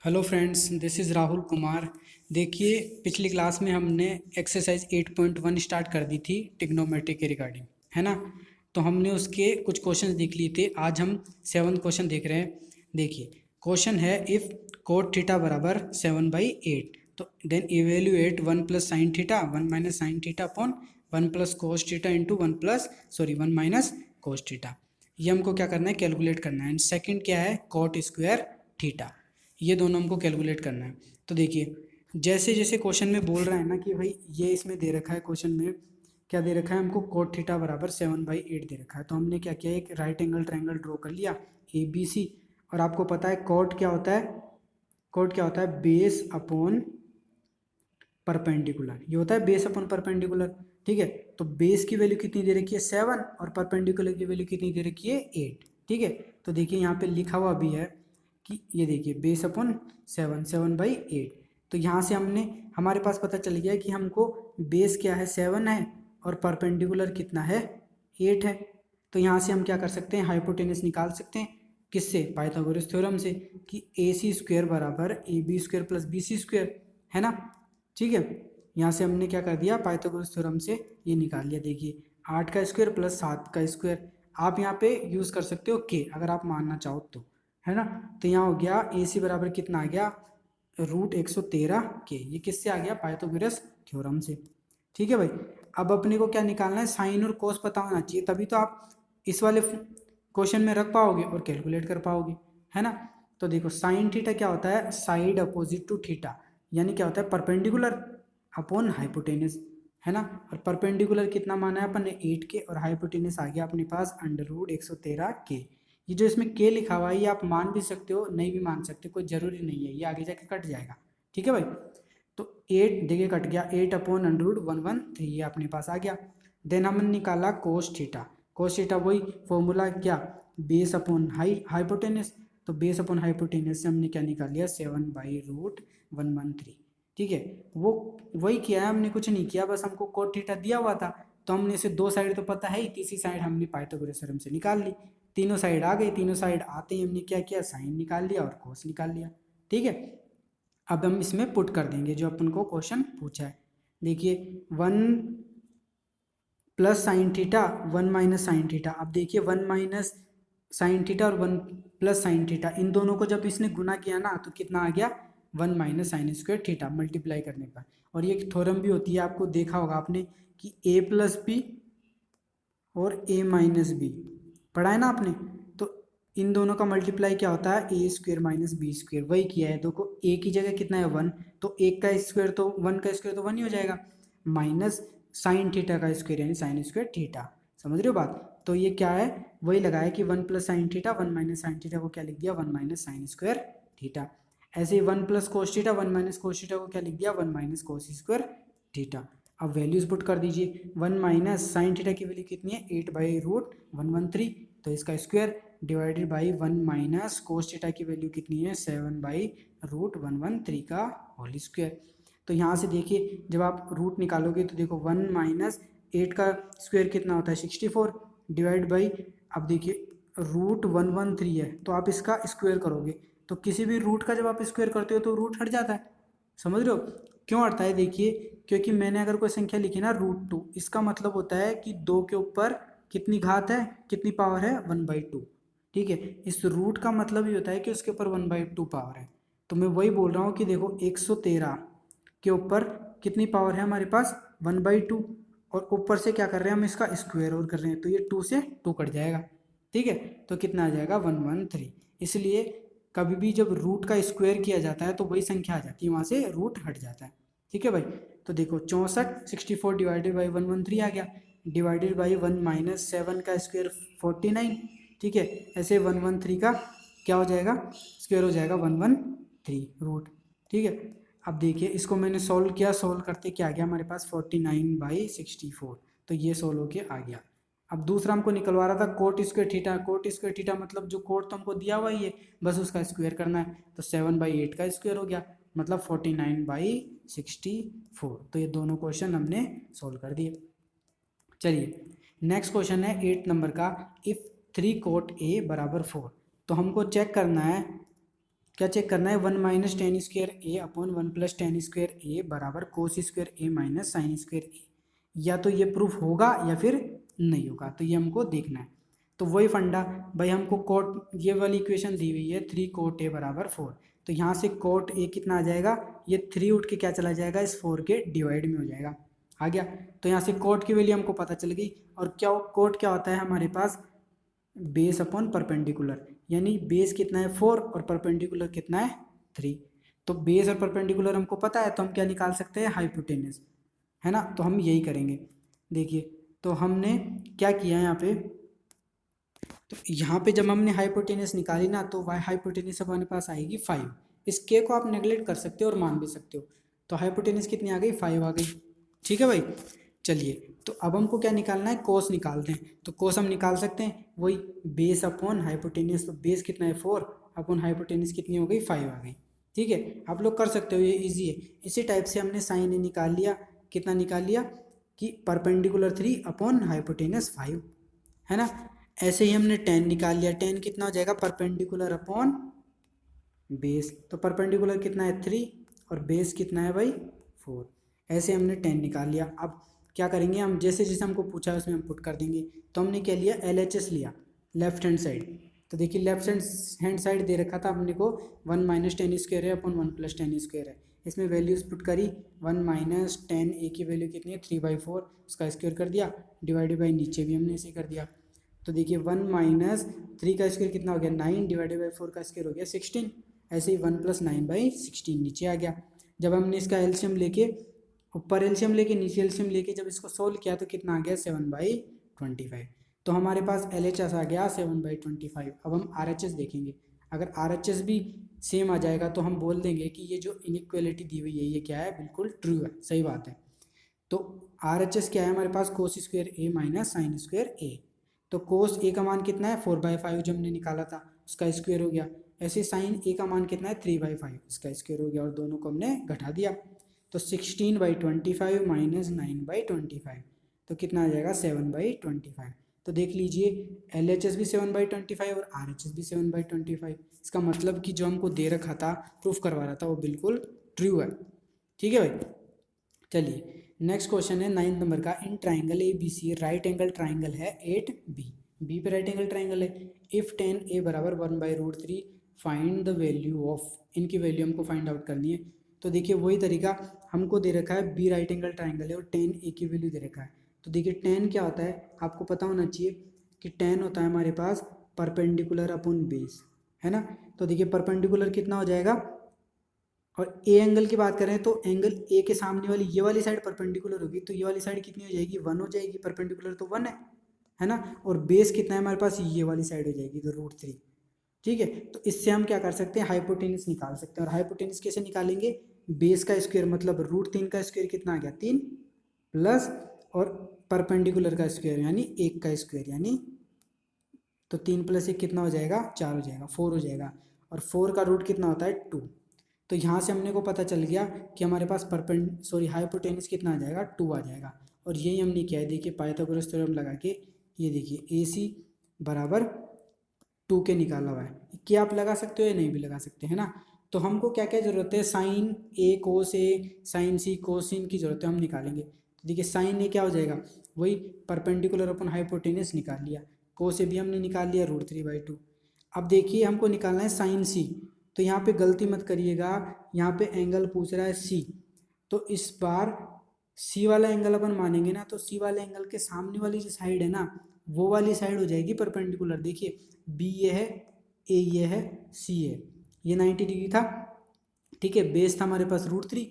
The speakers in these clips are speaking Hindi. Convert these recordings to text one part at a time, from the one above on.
Hello friends, this is Rahul Kumar. देखिए, पिछली क्लास में हमने एक्सरसाइज 8.1 स्टार्ट कर दी थी ट्रिग्नोमेट्री के रिगार्डिंग, है ना। तो हमने उसके कुछ क्वेश्चंस देख लिए थे। आज हम 7 क्वेश्चन देख रहे हैं। देखिए, क्वेश्चन है इफ़ कोट थीटा बराबर 7/8 तो then evaluate 1 plus sine theta 1 minus sine theta upon 1 plus cos theta into 1 minus cos theta. ये हमको क्या करना है, कैलकुलेट करना है। एंड सेकंड क्या है, कॉट स्क्वायर थीटा। ये दोनों हमको कैलकुलेट करना है। तो देखिए, जैसे जैसे क्वेश्चन में बोल रहा है ना कि भाई ये इसमें दे रखा है, क्वेश्चन में क्या दे रखा है हमको, कोट थीटा बराबर 7/8 दे रखा है। तो हमने क्या किया, एक राइट एंगल ट्रायंगल ड्रॉ कर लिया ABC। और आपको पता है कोट क्या होता है, कोट क्या होता है, बेस अपॉन परपेंडिकुलर। ये होता है बेस अपॉन परपेंडिकुलर, ठीक है। तो बेस की वैल्यू कितनी दे रखी है 7 और परपेंडिकुलर की वैल्यू कितनी दे रखी है 8, ठीक है। तो देखिए यहाँ पे लिखा हुआ भी है कि ये देखिए बेस अपॉन 7/8। तो यहाँ से हमने, हमारे पास पता चल गया कि हमको बेस क्या है 7 है और परपेंडिकुलर कितना है 8 है। तो यहाँ से हम क्या कर सकते हैं, हाइपोटेनस निकाल सकते हैं। किससे, पाइथागोरस थ्योरम से, कि AC² बराबर AB² प्लस BC², है ना। ठीक है, यहाँ से हमने क्या कर दिया, पाइथागोरस थ्योरम से ये निकाल लिया। देखिए 8 का स्क्वायर प्लस 7 का स्क्वायर, आप यहाँ पे यूज़ कर सकते हो के, अगर आप मानना चाहो तो, है ना। तो यहाँ हो गया AC बराबर कितना आ गया, √113 के। ये किससे आ गया, पाइथागोरस थ्योरम से। ठीक है भाई। अब अपने को क्या निकालना है, साइन और कोस पता होना चाहिए, तभी तो आप इस वाले क्वेश्चन में रख पाओगे और कैलकुलेट कर पाओगे, है ना। तो देखो साइन थीटा क्या होता है, साइड अपोजिट टू थीटा, यानी क्या होता है, परपेंडिकुलर अपॉन हाइपोटेनस, है ना। और परपेंडिकुलर कितना माना है अपन ने, 8 के, और हाइपोटेनस आ गया अपने पास √113 के। ये जो इसमें के लिखा हुआ है ये आप मान भी सकते हो, नहीं भी मान सकते, कोई ज़रूरी नहीं है, ये आगे जाके कट जाएगा, ठीक है भाई। तो 8 देखिए कट गया, 8/113 ये अपने पास आ गया। देन हमने निकाला कोस थीटा। कोस थीटा वही फॉर्मूला क्या, बेस अपॉन हाइपोटेनस। तो बेस अपॉन हाइपोटेनस से हमने क्या निकाल लिया, 7/√113, ठीक है। वो वही किया है हमने, कुछ नहीं किया, बस हमको कोट थीटा दिया हुआ था। तो हमने इसे दो साइड तो पता है ही, तीसरी साइड हमने पाइथागोरस थ्योरम से निकाल ली। तीनों साइड आ गई, तीनों साइड आते ही हमने क्या किया, साइन निकाल लिया और कोस निकाल लिया, ठीक है। अब हम इसमें पुट कर देंगे जो अपन को क्वेश्चन पूछा है। देखिए 1 plus sine theta 1 minus sine theta. अब देखिए 1 माइनस साइन थीटा और 1 प्लस साइन थीटा, इन दोनों को जब इसने गुना किया ना तो कितना आ गया, 1 minus sine square theta multiply करने पर। और ये एक थ्योरम भी होती है, आपको देखा होगा आपने, कि A+B और A-B पढ़ा है ना आपने। तो इन दोनों का मल्टीप्लाई क्या होता है, A² माइनस B²। वही किया है, देखो A की जगह कितना है 1, तो 1 का स्क्वायर तो 1 का स्क्वायर तो 1 ही हो जाएगा, माइनस साइन थीटा का स्क्वायर यानी साइन स्क्वायर थीटा। समझ रहे हो बात। तो ये क्या है, वही लगाया कि 1 plus sine theta 1 minus sine theta को क्या लिख दिया, 1 माइनस साइन स्क्वायर थीटा। ऐसे ही 1 plus cos theta 1 minus cos theta को क्या लिख दिया, 1 माइनस कोस स्क्वायर थीटा। अब वैल्यूज पुट कर दीजिए, 1 माइनस साइन थीटा की वैल्यू कितनी है, 8/√113, तो इसका square divided by 1 minus cos theta की वैल्यू कितनी है, 7/√113 का होल स्क्वायर। तो यहाँ से देखिए जब आप रूट निकालोगे तो देखो 1 माइनस 8 का स्क्वायर कितना होता है 64, डिवाइड बाई, अब देखिए √113 है तो आप इसका स्क्वायर करोगे, तो किसी भी रूट का जब आप स्क्वायर करते हो तो रूट हट जाता है। समझ रहे हो क्यों हटता है, देखिए क्योंकि मैंने अगर कोई संख्या लिखी ना √2, इसका मतलब होता है कि 2 के ऊपर कितनी घात है, कितनी पावर है, 1/2, ठीक है। इस रूट का मतलब ये होता है कि उसके ऊपर 1/2 पावर है। तो मैं वही बोल रहा हूँ कि देखो 113 के ऊपर कितनी पावर है हमारे पास, 1/2, और ऊपर से क्या कर रहे हैं हम, इसका स्क्वायर और कर रहे हैं, तो ये 2 से 2 कट जाएगा, ठीक है। तो कितना आ जाएगा 113। इसलिए कभी भी जब रूट का स्क्वायर किया जाता है तो वही संख्या आ जाती है, वहाँ से रूट हट जाता है, ठीक है भाई। तो देखो 64 डिवाइडेड बाई 113 आ गया, डिवाइडेड बाई 1 माइनस 7 का स्क्वायर 49, ठीक है। ऐसे 113 का क्या हो जाएगा, स्क्वायर हो जाएगा 113 रूट, ठीक है। अब देखिए इसको मैंने सॉल्व किया, सॉल्व करते क्या आ गया हमारे पास 49/64, तो ये सॉल्व होके आ गया। अब दूसरा हमको निकलवा रहा था coat square theta. Coat square theta मतलब जो कोट तो हमको दिया हुआ ही है, बस उसका स्क्वायर करना है, तो 7/8 का स्क्वायर हो गया, मतलब 49/64। तो ये दोनों क्वेश्चन हमने सॉल्व कर दिए। चलिए नेक्स्ट क्वेश्चन है 8 नंबर का, इफ़ 3 कोट A बराबर 4। तो हमको चेक करना है क्या चेक करना है, 1 माइनस टेन स्क्वेयर ए अपॉन 1 प्लस टेन स्क्वेयर ए बराबर कोस स्क्वेयर ए माइनस साइन स्क्वेयर ए। या तो ये प्रूफ होगा या फिर नहीं होगा, तो ये हमको देखना है। तो वही फंडा भाई, हमको कोट ये वाली इक्वेशन दी हुई है 3 कोट ए बराबर 4, तो यहाँ से कोट ए कितना आ जाएगा, ये 3 उठ के क्या चला जाएगा, इस 4 के डिवाइड में हो जाएगा, आ गया। तो यहाँ से कोट की वैल्यू हमको पता चल गई। और क्या कोट क्या होता है हमारे पास, बेस अपॉन परपेंडिकुलर, यानी बेस कितना है 4 और परपेंडिकुलर कितना है 3। तो बेस और परपेंडिकुलर हमको पता है, तो हम क्या निकाल सकते हैं, हाइपोटेनस, है ना। तो हम यही करेंगे। देखिए तो हमने क्या किया यहाँ पे, तो यहाँ पे जब हमने हाइपोटेनस निकाली ना, तो वाई हाइपोटेनस हमारे पास आएगी 5। इस के को आप नेगलेक्ट कर सकते हो और मान भी सकते हो। तो हाइपोटेनस कितनी आ गई, 5 आ गई। ठीक है भाई, चलिए तो अब हमको क्या निकालना है, कोस निकालते हैं। तो कोस हम निकाल सकते हैं, वही बेस अपॉन हाइपोटेनस, तो बेस कितना है 4 अपॉन हाइपोटेनस कितनी हो गई 5 आ गई। ठीक है, आप लोग कर सकते हो, ये इजी है। इसी टाइप से हमने साइन ए निकाल लिया, कितना निकाल लिया कि परपेंडिकुलर 3 अपॉन हाइपोटेनस 5, है ना। ऐसे ही हमने टेन निकाल लिया, टेन कितना हो जाएगा, परपेंडिकुलर अपॉन बेस, तो परपेंडिकुलर कितना है 3 और बेस कितना है भाई 4। ऐसे हमने 10 निकाल लिया। अब क्या करेंगे हम, जैसे जैसे हमको पूछा है उसमें हम पुट कर देंगे। तो हमने क्या लिया, LHS लिया, लेफ्ट हैंड साइड। तो देखिए लेफ्ट हैंड साइड दे रखा था अपने को 1 माइनस टेन स्क्वायर है अपन 1 प्लस टेन स्क्वायर है। इसमें वैल्यूज पुट करी, 1 माइनस टेन ए की वैल्यू कितनी है 3/4, उसका स्क्वायर कर दिया, डिवाइडेड बाई नीचे भी हमने इसे कर दिया। तो देखिए 1 माइनस 3 का स्क्वायर कितना हो गया 9, डिवाइडेड बाई 4 का स्क्वायर हो गया 16। ऐसे ही 1 प्लस 9/16 नीचे आ गया। जब हमने इसका एलसीएम लेके, ऊपर एलसीएम लेके नीचे एलसीएम लेके जब इसको सोल्व किया तो कितना आ गया 7/25। तो हमारे पास LHS आ गया 7/25। अब हम RHS देखेंगे। अगर RHS भी सेम आ जाएगा तो हम बोल देंगे कि ये जो इनइक्वालिटी दी हुई है ये क्या है, बिल्कुल ट्रू है, सही बात है। तो RHS क्या है हमारे पास, कोस स्क्वायर ए माइनस साइन स्क्वायर ए। तो कोस ए का मान कितना है 4/5 जो हमने निकाला था, उसका स्क्वायर हो गया। ऐसे साइन ए का मान कितना है 3/5, इसका स्क्वायर हो गया, और दोनों को हमने घटा दिया। तो 16/25 माइनस 9/25, तो कितना आ जाएगा 7/25। तो देख लीजिए LHS भी 7/25 और RHS भी 7/25। इसका मतलब कि जो हमको दे रखा था, प्रूफ करवा रहा था, वो बिल्कुल ट्रू है। ठीक है भाई, चलिए नेक्स्ट क्वेश्चन है 9 नंबर का। In triangle ABC right angle triangle है 8B, बी पे राइट एंगल ट्राइंगल है। इफ tan A बराबर 1/√3 फाइंड द वैल्यू ऑफ, इनकी वैल्यू हमको फाइंड आउट करनी है। तो देखिए वही तरीका, हमको दे रखा है B राइट एंगल ट्राइंगल है और tan A की वैल्यू दे रखा है। तो देखिए tan क्या होता है, आपको पता होना चाहिए कि tan होता है हमारे पास परपेंडिकुलर अपॉन बेस, है ना। तो देखिए परपेंडिकुलर कितना हो जाएगा, और ए एंगल की बात करें तो एंगल ए के सामने वाली ये वाली साइड परपेंडिकुलर होगी, तो ये वाली साइड कितनी हो जाएगी 1 हो जाएगी, परपेंडिकुलर तो 1 है ना। और बेस कितना है हमारे पास, ये वाली साइड हो जाएगी, तो √3। ठीक है, तो इससे हम क्या कर सकते हैं, हाइपोटेनस निकाल सकते हैं। और हाइपोटेनस कैसे निकालेंगे, बेस का स्क्वायर मतलब √3 का स्क्वायर कितना आ गया 3, प्लस और परपेंडिकुलर का स्क्वायर यानी 1 का स्क्वायर, यानी तो 3 + 1 कितना हो जाएगा 4 हो जाएगा, 4 हो जाएगा। और 4 का रूट कितना होता है 2। तो यहाँ से हमने को पता चल गया कि हमारे पास हाइपोटेनस कितना आ जाएगा 2 आ जाएगा। और यही हमने किया है, देखिए पाइथागोरस थ्योरम लगा के, ये देखिए AC बराबर 2 के निकाला हुआ है। क्या आप लगा सकते हो या नहीं भी लगा सकते हैं ना। तो हमको क्या क्या जरूरत है, sine A cos A, sine C cosine की जरूरत है, हम निकालेंगे। तो देखिए साइन A क्या हो जाएगा, वही परपेंडिकुलर अपन हाइपोटेनस निकाल लिया, कोस A भी हमने निकाल लिया √3/2। अब देखिए हमको निकालना है साइन C। तो यहाँ पे गलती मत करिएगा, यहाँ पे एंगल पूछ रहा है C, तो इस बार C वाला एंगल अपन मानेंगे ना, तो C वाले एंगल के सामने वाली जो साइड है ना, वो वाली साइड हो जाएगी परपेंडिकुलर। देखिए B ये है, A ये है, C है, ये 90 डिग्री था। ठीक है, बेस था हमारे पास √3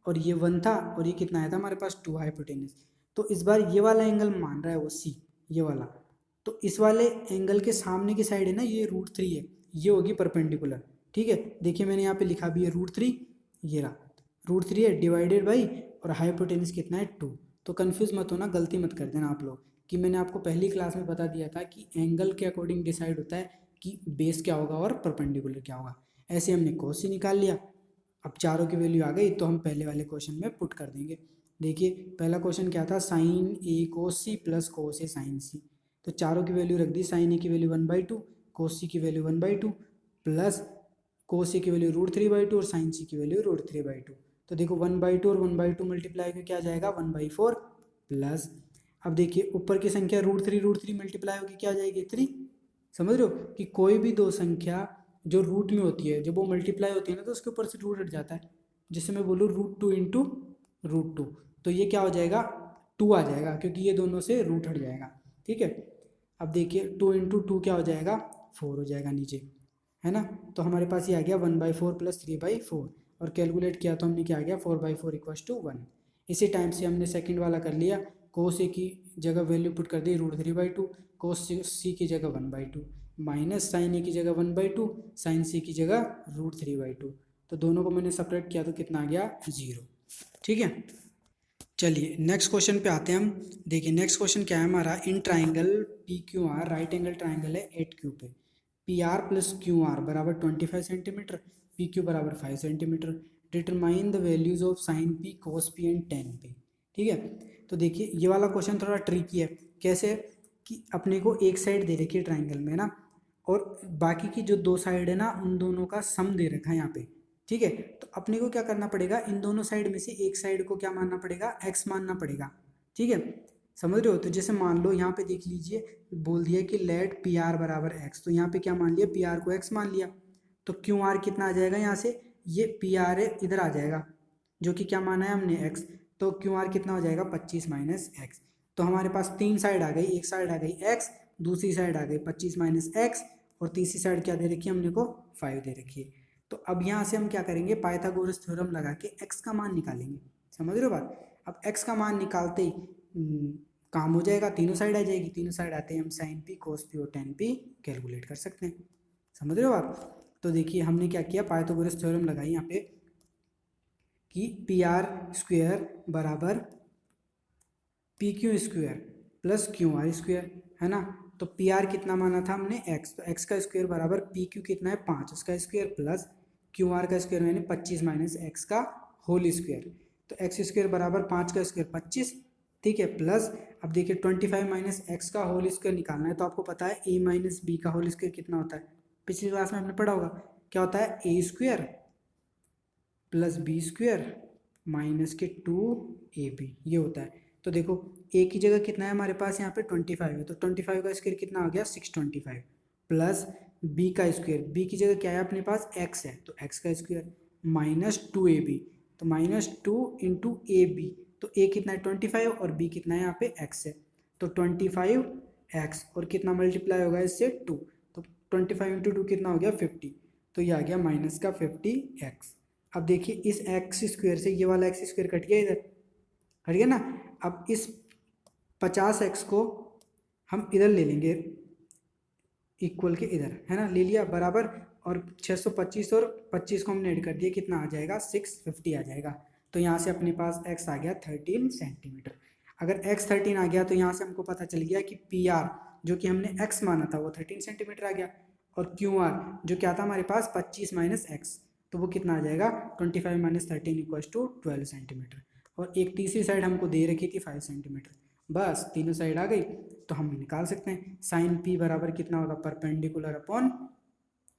और ये 1 था, और ये कितना आया था हमारे पास 2 हाइपोटेनस। तो इस बार ये वाला एंगल मान रहा है वो C, ये वाला। तो इस वाले एंगल के सामने की साइड है ना, ये √3 है, ये होगी परपेंडिकुलर। ठीक है, देखिए मैंने यहाँ पे लिखा भी है √3, ये रहा √3 है, डिवाइडेड बाई, और हाइपोटेनस कितना है 2। तो कन्फ्यूज मत होना, गलती मत कर देना आप लोग, कि मैंने आपको पहली क्लास में बता दिया था कि एंगल के अकॉर्डिंग डिसाइड होता है कि बेस क्या होगा और परपेंडिकुलर क्या होगा। ऐसे हमने कोस निकाल लिया। अब चारों की वैल्यू आ गई, तो हम पहले वाले क्वेश्चन में पुट कर देंगे। देखिए पहला क्वेश्चन क्या था, sine A cos C plus cos A sine C। तो चारों की वैल्यू रख दी, साइन A की वैल्यू 1/2, कोस C की वैल्यू 1/2, प्लस कोस सी की वैल्यू √3/2 और साइन सी की वैल्यू √3/2। तो देखो 1/2 और 1/2 मल्टीप्लाई करके क्या आ जाएगा 1/4 प्लस, अब देखिए ऊपर की संख्या √3 मल्टीप्लाई होगी क्या आ जाएगी 3। समझ रहे हो कि कोई भी दो संख्या जो रूट में होती है जब वो मल्टीप्लाई होती है ना तो उसके ऊपर से रूट हट जाता है। जैसे मैं बोलूँ √2 इंटू √2 तो ये क्या हो जाएगा 2 आ जाएगा क्योंकि ये दोनों से रूट हट जाएगा। ठीक है, अब देखिए 2 इंटू 2 क्या हो जाएगा 4 हो जाएगा नीचे, है ना। तो हमारे पास ये आ गया 1/4 प्लस 3/4 और कैलकुलेट किया तो हमने क्या आ गया 4/4 इक्वल्स टू 1। इसी टाइम से हमने सेकंड वाला कर लिया, कोस ए की जगह वैल्यू पुट कर दी √3/2, कोस सी की जगह 1/2 माइनस साइन ए की जगह 1/2, साइन सी की जगह √3/2। तो दोनों को मैंने सेपरेट किया तो कितना आ गया 0। ठीक है, चलिए नेक्स्ट क्वेश्चन पे आते हैं हम। देखिए नेक्स्ट क्वेश्चन क्या है हमारा, in triangle P Q R, right angle triangle है 8Q पे, P R plus Q R बराबर 25 सेंटीमीटर, पी क्यू बराबर 5 centimetre, determine the values of sine P cos P and ten P. ठीक है, तो देखिए ये वाला क्वेश्चन थोड़ा ट्रिकी है। कैसे कि अपने को एक साइड दे रखी है ट्राइंगल में ना, और बाकी की जो दो साइड है ना उन दोनों का सम दे रखा है यहाँ पे। ठीक है, तो अपने को क्या करना पड़ेगा, इन दोनों साइड में से एक साइड को क्या मानना पड़ेगा x मानना पड़ेगा। ठीक है, समझ रहे हो। तो जैसे मान लो यहाँ पे देख लीजिए, बोल दिया कि लेट पी आर बराबर x, तो यहाँ पे क्या मान लिया पी आर को x मान लिया, तो क्यू आर कितना आ जाएगा यहाँ से, ये पी आर है इधर आ जाएगा जो कि क्या माना है हमने x, तो क्यू आर कितना हो जाएगा 25 माइनस एक्स। तो हमारे पास तीन साइड आ गई, एक साइड आ गई x, दूसरी साइड आ गई 25 माइनस एक्स, और तीसरी साइड क्या दे रखी है हमने को 5 दे रखी है। तो अब यहाँ से हम क्या करेंगे, पाइथागोरस थ्योरम लगा के x का मान निकालेंगे। समझ रहे हो बात। अब x का मान निकालते ही काम हो जाएगा, तीनों साइड आ जाएगी, तीनों साइड आते ही हम साइन पी कोस पी और टेन पी कैलकुलेट कर सकते हैं। समझ रहे हो आप। तो देखिए हमने क्या किया, पाइथागोरस थ्योरम लगाई यहाँ पे कि पी आर स्क्वेयर बराबर P Q square plus Q R square, है ना। तो पी आर कितना माना था हमने x, तो x का स्क्वायर बराबर पी क्यू कितना है 5 उसका स्क्वायर प्लस क्यू आर का स्क्वायर मैंने 25 माइनस एक्स का होल स्क्वायर, तो एक्स स्क्वायर बराबर 5 का स्क्वायर 25। ठीक है, प्लस अब देखिए 25 माइनस एक्स का होल स्क्वायर निकालना है, तो आपको पता है a माइनस बी का होल स्क्वायर कितना होता है, पिछली क्लास में आपने पढ़ा होगा क्या होता है, a square plus B square minus के 2ab ये होता है। तो देखो a की जगह कितना है हमारे पास यहाँ पे 25 है, तो 25 का स्क्वायर कितना आ गया 625 प्लस b का स्क्वायर, b की जगह क्या है अपने पास x है, तो x का स्क्वायर माइनस 2ab, तो माइनस 2 इंटू ए बी, तो a कितना है 25 और b कितना है यहाँ पे x है, तो 25x और कितना मल्टीप्लाई होगा इससे 2, तो 25 इंटू 2 कितना हो गया 50, तो ये आ गया माइनस का 50x। अब देखिए इस एक्स स्क्वायर से ये वाला एक्स स्क्वायर कट गया, इधर कट गया ना। अब इस 50x को हम इधर ले लेंगे इक्वल के इधर, है ना, ले लिया बराबर, और 625 और 25 को हमने ऐड कर दिया कितना आ जाएगा 650 आ जाएगा। तो यहाँ से अपने पास x आ गया 13 सेंटीमीटर। अगर x 13 आ गया तो यहाँ से हमको पता चल गया कि पी आर जो कि हमने x माना था वो 13 सेंटीमीटर आ गया, और क्यू आर जो क्या था हमारे पास 25 माइनस एक्स, तो वो कितना आ जाएगा 25 माइनस 13 इक्वल्स टू 12 सेंटीमीटर। और एक तीसरी साइड हमको दे रखी थी 5 सेंटीमीटर, बस तीनों साइड आ गई तो हम निकाल सकते हैं साइन पी बराबर कितना होगा परपेंडिकुलर अपॉन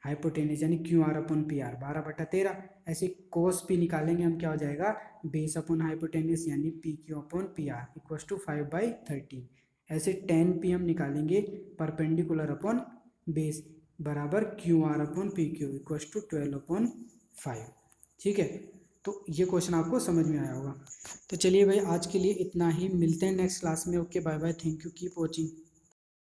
हाइपोटेनस यानी Q R upon P R 12/13। ऐसे कोस पी निकालेंगे हम क्या हो जाएगा बेस अपॉन हाइपोटेनस यानी P Q upon P R equals to 5/13। ऐसे टेन पी हम निकालेंगे परपेंडिकुलर अपॉन बेस बराबर Q R upon P Q equals to 12/5। ठीक है, तो ये क्वेश्चन आपको समझ में आया होगा। तो चलिए भाई आज के लिए इतना ही, मिलते हैं नेक्स्ट क्लास में। Okay bye bye, thank you, keep watching.